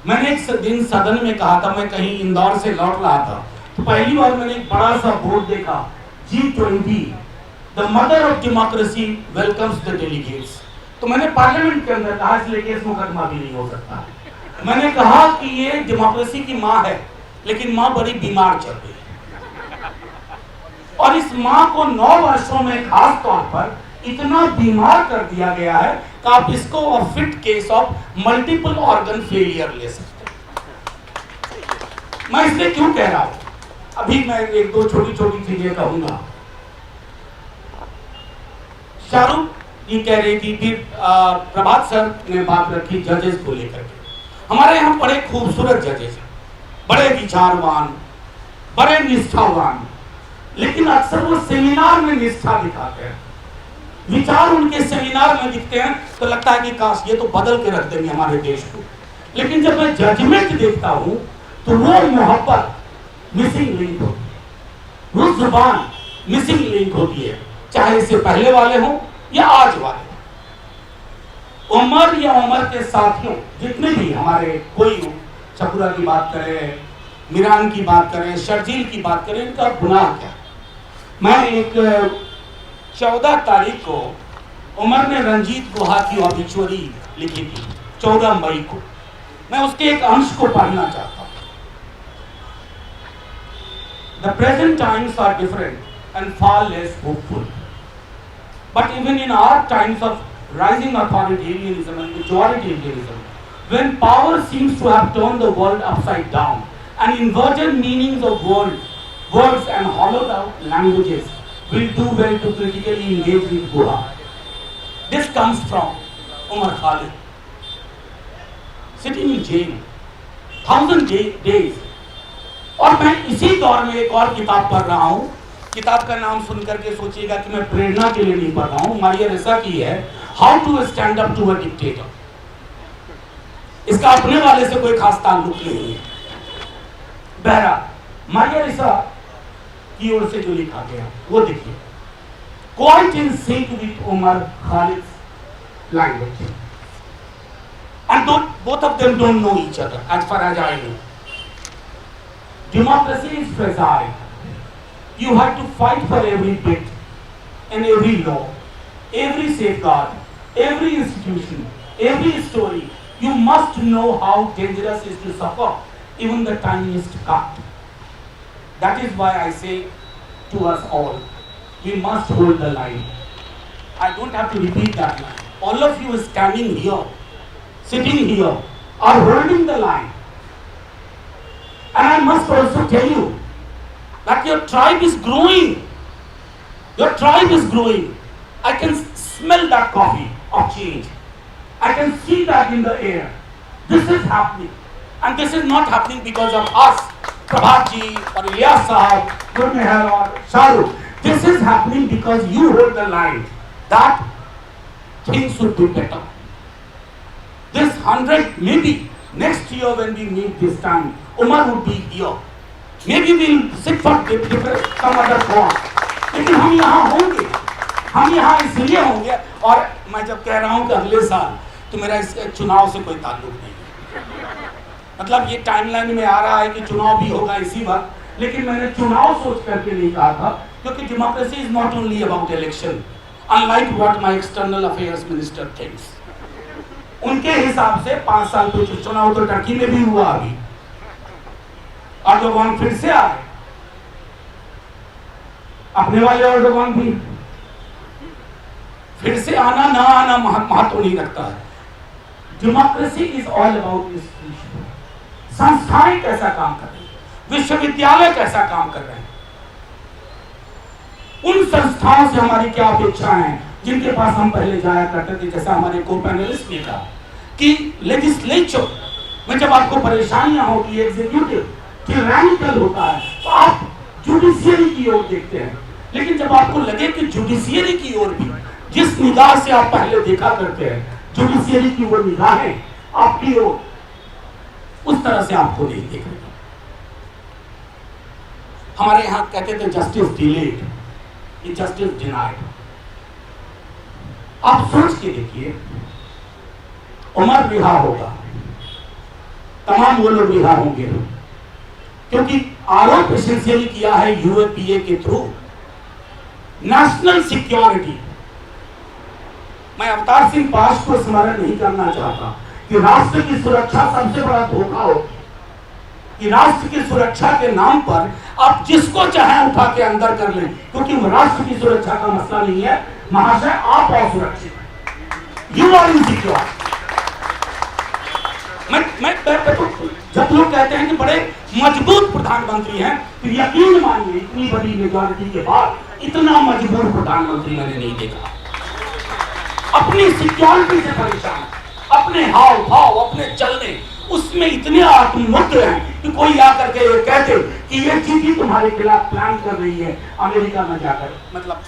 मैंने एक दिन सदन में कहा था, मैं कहीं इंदौर से लौट रहा था तो पहली बार मैंने एक बड़ा सा बोर्ड देखा, G20 the mother of democracy welcomes the delegates. तो मैंने पार्लियामेंट के अंदर कहा, इसलिए केस मुकदमा भी नहीं हो सकता। मैंने कहा कि ये डेमोक्रेसी की माँ है, लेकिन माँ बड़ी बीमार चल रही है और इस माँ को 9 वर्षों में खास तौर पर इतना बीमार कर दिया गया है कि आप इसको fit case of multiple organ failure ले सकते हैं। मैं इसलिए क्यों कह रहा हूं, अभी मैं एक दो छोटी छोटी चीजें कहूंगा। शाहरुख ये कह रही थी, फिर प्रभात सर ने बात रखी जजेस को लेकर के। हमारे यहाँ बड़े खूबसूरत जजेस हैं, बड़े विचारवान, बड़े निष्ठावान, लेकिन अक्सर वो सेमिनार में निष्ठा दिखाते हैं, विचार उनके सेमिनार में दिखते हैं तो लगता है कि काश ये तो बदल के रख देंगे हमारे देश को। लेकिन जब मैं जजमेंट देखता हूं तो वो मोहब्बत मिसिंग लिंक होती है, वो जुबान मिसिंग लिंक होती है, चाहे इससे पहले वाले हों या आज वाले। उमर या उमर के साथियों जितने भी हमारे, कोई चकुरा की बात करें, मीरान की बात करें, शर्जील की बात करें, इनका गुनाह क्या। मैं एक 14 तारीख को उमर ने रंजीत गुहा की ऑबिचुअरी लिखी थी, 14 मई को। मैं उसके एक अंश को पढ़ना चाहता हूं। The present times are different and far less hopeful. But even in our times of rising authoritarianism and majoritarianism, when power seems to have turned the world upside down and inverted meanings of words and hollowed out languages, will do well to critically engage with Guha. This comes from Umar Khalid, sitting in jail 1000 days. और मैं इसी दौर में एक और किताब पढ़ रहा हूँ। किताब का नाम सुनकर के सोचिएगा कि मैं प्रेरणा के लिए नहीं पढ़ रहा हूँ, मारिया रेसा की है, how to stand up to a dictator. इसका अपने वाले से कोई खास ताल्लुक नहीं है। बहरा मारिया रेसा की ओर से जो लिखा गया वो देखिए, quite in sync with Umar Khalid's language, and both of them don't know each other as far as I know. Democracy is fragile. You have to fight for every bit and every law, every safeguard, every institution, every story. You must know how dangerous it is to suffer even the tiniest cut. That is why I say to us all, we must hold the line. I don't have to repeat that line. All of you standing here, sitting here, are holding the line. And I must also tell you that your tribe is growing. Your tribe is growing. I can smell that coffee of change. I can see that in the air. This is happening. And this is not happening because of us, Prabhat ji or Ilyas Sahab, Gurmehar or Shahrukh. This is happening because you hold the line that things should be better. This 100, maybe next year when we meet this time, Umar would be here. Maybe we'll sit for some other cause. लेकिन हम यहाँ होंगे, हम यहाँ इसलिए होंगे। और मैं जब कह रहा हूँ कि अगले साल, तो मेरा इस चुनाव से कोई ताल्लुक नहीं है। मतलब ये टाइमलाइन में आ रहा है कि चुनाव भी होगा इसी वक्त, लेकिन मैंने चुनाव सोच करके नहीं कहा था, क्योंकि democracy is not only about election, unlike what my external affairs minister thinks. उनके हिसाब से 5 साल तो चुनाव तो टर्की में भी हुआ अभी, अर्दोगान फिर से आए, अपने वाले अर्दोगान भी फिर से आना ना आना महत्व नहीं रखता है। Democracy is all about institution. संस्थाएं कैसा काम कर रही है, विश्वविद्यालय कैसा काम कर रहे हैं, उन संस्थाओं से हमारी क्या अपेक्षाएं हैं जिनके पास हम पहले जाया करते थे। जैसा हमारे को पैनलिस्ट ने कहा कि लेजिस्लेचर में जब आपको परेशानियां होगी, एग्जीक्यूटिव टिरानिकल होता है, तो आप जुडिशियरी की ओर देखते हैं। लेकिन जब आपको लगे कि जुडिशियरी की ओर भी जिस निगाह से आप पहले देखा करते हैं, जुडिशियरी की वो निगाहें आपकी ओर उस तरह से आपको नहीं देख रही। हमारे यहां कहते थे जस्टिस डिलेड, ये जस्टिस डिनाइड। आप सोच के देखिए, उमर रिहा होगा, तमाम वो लोग रिहा होंगे, क्योंकि आरोप एसेंशियली किया है यूएपीए के थ्रू नेशनल सिक्योरिटी। मैं अवतार सिंह पाश को स्मरण नहीं करना चाहता कि राष्ट्र की सुरक्षा सबसे बड़ा धोखा हो, कि राष्ट्र की सुरक्षा के नाम पर आप जिसको चाहे उठा के अंदर कर लें, क्योंकि राष्ट्र की सुरक्षा का मसला नहीं है महाशय, आप असुरक्षित हैं, यू आर इनसिक्योर। मैं जब लोग कहते हैं कि बड़े मजबूत प्रधानमंत्री हैं, तो यकीन मानिए इतनी बड़ी मेजॉरिटी के बाद इतना मजबूत प्रधानमंत्री मैंने नहीं देखा। अपनी सिक्योरिटी से परेशान, अपने हाव भाव, अपने चलने, उसमें इतने आत्ममुग्ध हैं कि कोई आकर के ये कहते कि ये चिट्ठी तुम्हारे खिलाफ प्लान कर रही है अमेरिका में जाकर, मतलब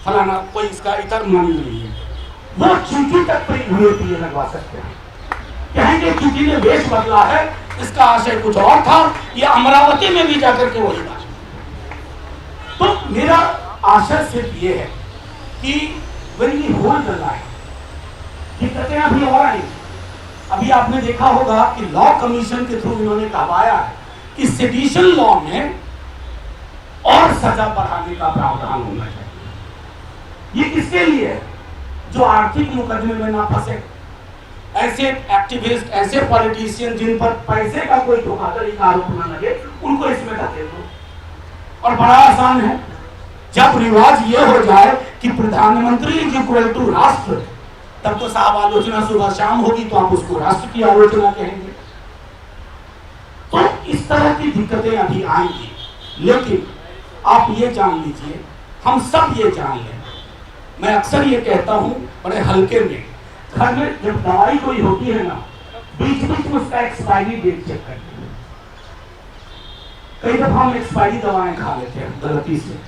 फलाना कोई इसका इतर मान रही है, वो चिट्ठी तक यूएपीए लगवा सकते हैं। कहेंगे चिट्ठी ने वेश बदला है, इसका आशय कुछ और था, ये अमरावती में भी जाकर के वही बात। तो मेरा आशय सिर्फ ये है कि when we hold the line, दिक्कतें अभी और आई। अभी आपने देखा होगा कि लॉ कमीशन के थ्रू इन्होंने कहवाया है कि सेडिशन लॉ में और सजा बढ़ाने का प्रावधान होना चाहिए। ये किसके लिए है? जो आर्थिक मुकदमे में ना फंसे, ऐसे एक्टिविस्ट, ऐसे पॉलिटिशियन जिन पर पैसे का कोई धोखाधड़ी का आरोप न लगे, उनको इसमें धकेल दो। और बड़ा आसान है, जब रिवाज ये हो जाए कि प्रधानमंत्री इज इक्वल टू राष्ट्र, तब तो साहब आलोचना सुबह शाम होगी, तो आप उसको राष्ट्र की आलोचना कहेंगे। तो इस तरह की दिक्कतें अभी आएंगी, लेकिन आप ये जान लीजिए, हम सब ये जान लें, मैं अक्सर ये कहता हूं बड़े हल्के में, घर में जब दवाई कोई होती है ना, बीच बीच में उसका एक्सपायरी डेट चेक करते हैं। कई दफा हम एक्सपायरी दवाएं खा लेते हैं गलती से,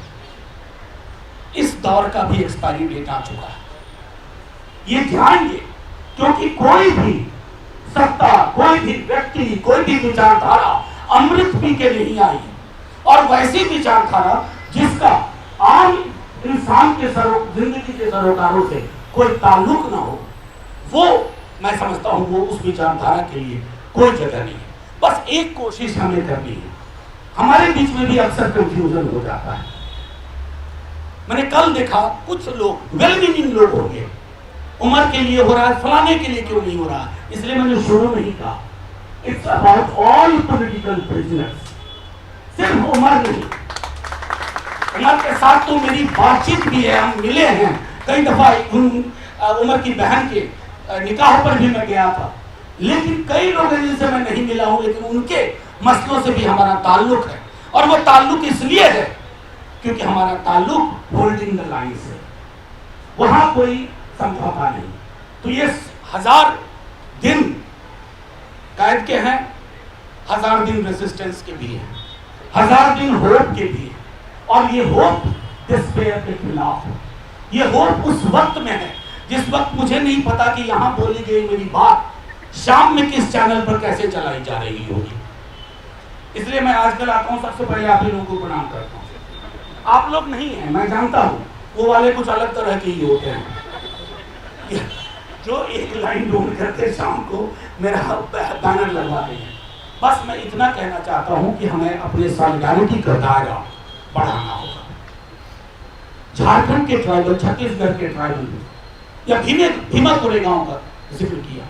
इस दौर का भी एक्सपायरी डेट आ चुका है, ये ध्यान दे, क्योंकि कोई भी सत्ता, कोई भी व्यक्ति, कोई भी विचारधारा अमृत पी के नहीं आई, और वैसी विचारधारा जिसका आम इंसान के जिंदगी के सरोकारों से कोई ताल्लुक ना हो, वो मैं समझता हूं वो उस विचारधारा के लिए कोई जगह नहीं है। बस एक कोशिश हमें करनी है, हमारे बीच में भी अक्सर कंफ्यूजन हो जाता है। मैंने कल देखा कुछ लोग, वेल मीनिंग लोग होंगे, उम्र के लिए हो रहा है, फलाने के लिए क्यों नहीं हो रहा, इसलिए मैंने शुरू में ही कहा it's about all political prisoners, सिर्फ उम्र नहीं। उम्र के साथ तो मेरी बातचीत भी है, हम मिले हैं कई दफा, उम्र की बहन के निकाह पर भी मैं गया था, लेकिन कई लोग हैं जिनसे मैं नहीं मिला हूं, लेकिन उनके मसलों से भी हमारा ताल्लुक है, और वो ताल्लुक इसलिए है क्योंकि हमारा ताल्लुक होल्डिंग द लाइन से, वहां कोई समझौता नहीं। तो ये 1000 दिन कैद के हैं, 1000 दिन रेजिस्टेंस के भी हैं, 1000 दिन होप के भी हैं, और ये होप डिस्पेयर के खिलाफ है। ये होप उस वक्त में है जिस वक्त मुझे नहीं पता कि यहां बोली गई मेरी बात शाम में किस चैनल पर कैसे चलाई जा रही होगी। इसलिए मैं आजकल आता हूं, सबसे पहले आप ही लोगों को प्रणाम करता हूं। आप लोग नहीं हैं, मैं जानता हूं, वो वाले कुछ अलग तरह के ही होते हैं जो एक लाइन ढूंढ करके शाम को मेरा बैनर लगवाते हैं। बस मैं इतना कहना चाहता हूं कि हमें अपने सॉलिडारिटी का दायरा बढ़ाना होगा। झारखंड के ट्राइबल, छत्तीसगढ़ के ट्राइबल, या भीमा कोरेगांव का जिक्र किया,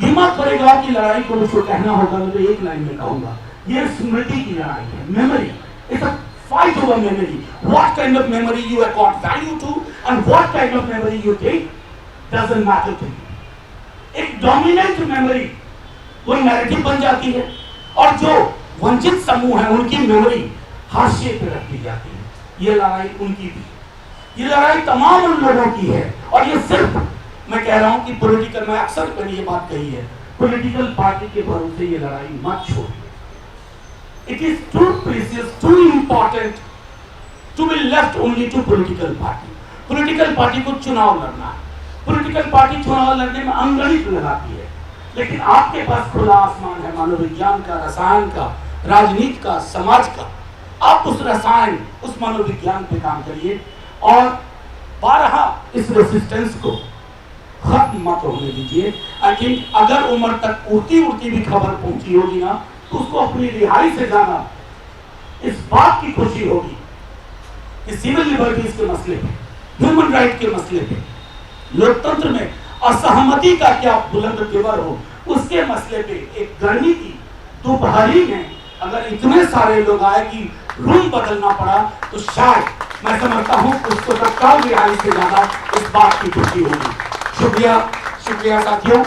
भीमा कोरेगांव की लड़ाई को मुझको कहना होगा, मैं तो एक लाइन में कहूंगा, ये स्मृति की लड़ाई है, memory, it's a fight over memory. What kind of memory you accord value to and what kind of memory you take doesn't matter to you. एक dominant memory वो नैरेटिव बन जाती है, और जो वंचित समूह है उनकी मेमोरी हाशिए पे रख दी जाती है। ये लड़ाई उनकी भी, ये लड़ाई तमाम उन लोगों की है, और ये सिर्फ मैं कह रहा हूं कि पॉलिटिकल, मैं अक्सर मैंने ये बात कही है, पॉलिटिकल पार्टी के भरोसे ये लड़ाई मत छोड़िए। It is too precious, too important to be left only to political party. Political party को चुनाव लड़ना है, political party चुनाव लड़ने में अनगणित लगाती है, लेकिन आपके पास खुला आसमान है, मनोविज्ञान का, रसायन का, राजनीति का, समाज का। आप उस रसायन, उस मनोविज्ञान पे काम करिए, और 12 इस रेसिस्टेंस को खत्म मत होने दीजिए। आई थिंक अगर उम्र तक उड़ती उड़ती भी खबर पहुंची होगी ना, तो उसको अपनी रिहाई से जाना इस बात की खुशी होगी कि सिविल लिबर्टीज के मसले पे, ह्यूमन राइट के मसले पे, लोकतंत्र में असहमति का क्या बुलंद तिवर हो, उसके मसले पे एक गर्मी की दोपहरी में अगर इतने सारे लोग आए कि रूम बदलना पड़ा, तो शायद मैं समझता हूं उसको तत्काल रिहाई से ज्यादा इस बात की खुशी होगी। शुक्रिया, शुक्रिया साथियों।